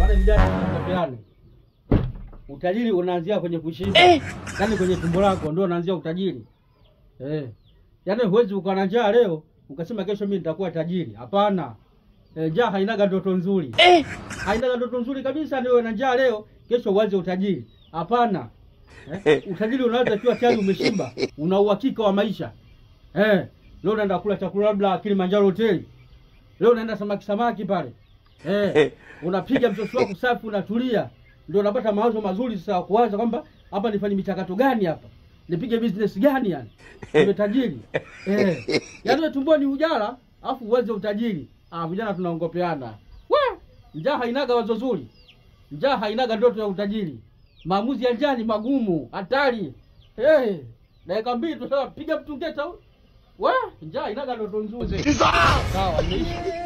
Wale vijana tunapeana. Utajiri unaanzia kwenye kushiba. Yaani kwenye tumbo lako ndio unaanzia utajiri. Yaani huwezi ukawa na njaa leo ukasema kesho mimi nitakuwa tajiri. Hapana. Njaa hainaga ndoto nzuri. Hainaga ndoto nzuri kabisa ndio na njaa leo kesho uanze utajiri. Hapana. Utajiri unaanza ukiwa tayari umeshiba, una uhakika wa maisha. Leo unaenda kula chakula labda Kilimanjaro hoteli. Leo unaenda samaki pale. Unapiga mtoto wako safi unatulia. Ndio unapata mawazo mazuri sasa kuanza kwamba hapa nifanye michakato gani hapa? Nipige business gani yani? Niwe tajiri. Yaani tumboni ujala, afu uweze utajiri. Vijana tunaongopeana. Njaa hainaga wazo zuri. Njaa hainaga ndoto ya utajiri. Maamuzi ya njaa ni magumu, hatari. Dakika 2 tunapiga mtungeta. Njaa hainaga ndoto nzuri. Sawa, imeisha.